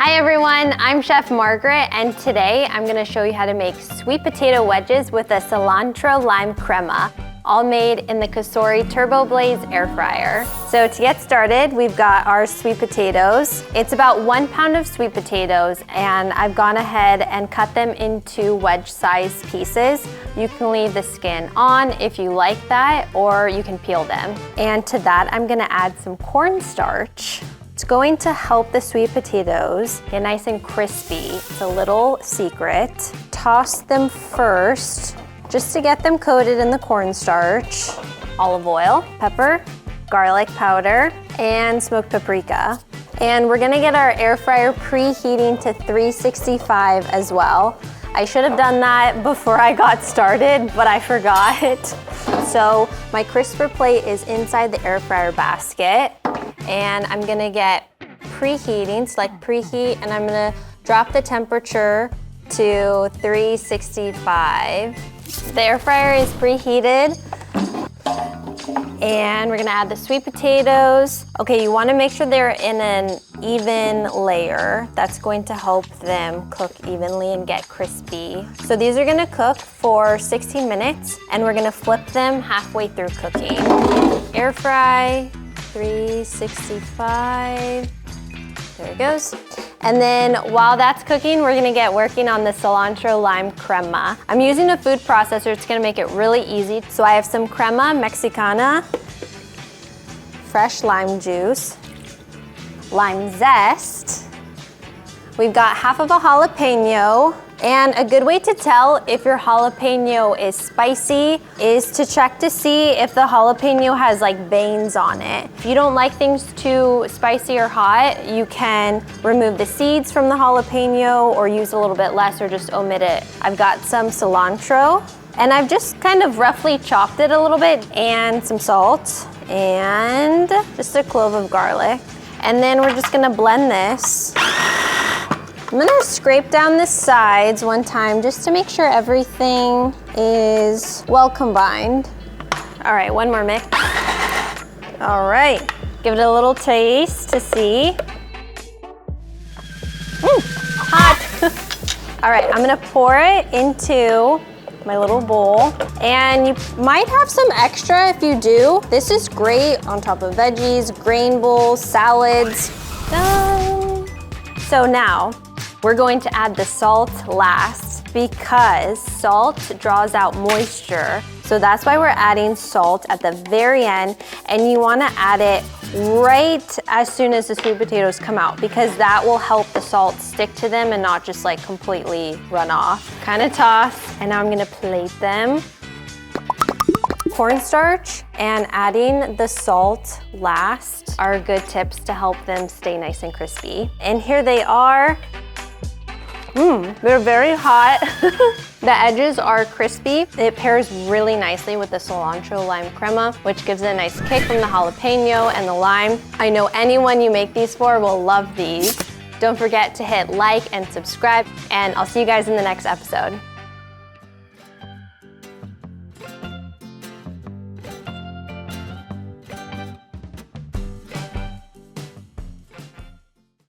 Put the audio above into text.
Hi everyone, I'm Chef Margaret, and today I'm gonna show you how to make sweet potato wedges with a cilantro-lime crema, all made in the Cosori TurboBlaze air fryer. So to get started, we've got our sweet potatoes. It's about 1 pound of sweet potatoes, and I've gone ahead and cut them into wedge-sized pieces. You can leave the skin on if you like that, or you can peel them. And to that, I'm gonna add some cornstarch. It's going to help the sweet potatoes get nice and crispy. It's a little secret. Toss them first, just to get them coated in the cornstarch. Olive oil, pepper, garlic powder, and smoked paprika. And we're gonna get our air fryer preheating to 365 as well. I should have done that before I got started, but I forgot. So my crisper plate is inside the air fryer basket, and I'm gonna get preheating, select preheat, and I'm gonna drop the temperature to 365. The air fryer is preheated, and we're gonna add the sweet potatoes. Okay, you wanna make sure they're in an even layer. That's going to help them cook evenly and get crispy. So these are gonna cook for 16 minutes, and we're gonna flip them halfway through cooking. Air fry, 365. There it goes. And then while that's cooking, we're gonna get working on the cilantro-lime crema. I'm using a food processor. It's gonna make it really easy. So I have some Crema Mexicana, fresh lime juice, lime zest. We've got half of a jalapeno. And a good way to tell if your jalapeno is spicy is to check to see if the jalapeno has like veins on it. If you don't like things too spicy or hot, you can remove the seeds from the jalapeno or use a little bit less or just omit it. I've got some cilantro, and I've just kind of roughly chopped it a little bit, and some salt, and just a clove of garlic. And then we're just gonna blend this. I'm gonna scrape down the sides one time just to make sure everything is well combined. All right, one more mix. All right, give it a little taste to see. Hot. All right, I'm gonna pour it into my little bowl, and you might have some extra if you do. This is great on top of veggies, grain bowls, salads. Done. So now, we're going to add the salt last because salt draws out moisture. So that's why we're adding salt at the very end, and you wanna add it right as soon as the sweet potatoes come out, because that will help the salt stick to them and not just like completely run off. Kind of toss, and now I'm gonna plate them. Cornstarch and adding the salt last are good tips to help them stay nice and crispy. And here they are. They're very hot. The edges are crispy. It pairs really nicely with the cilantro-lime crema, which gives it a nice kick from the jalapeno and the lime. I know anyone you make these for will love these. Don't forget to hit like and subscribe, and I'll see you guys in the next episode.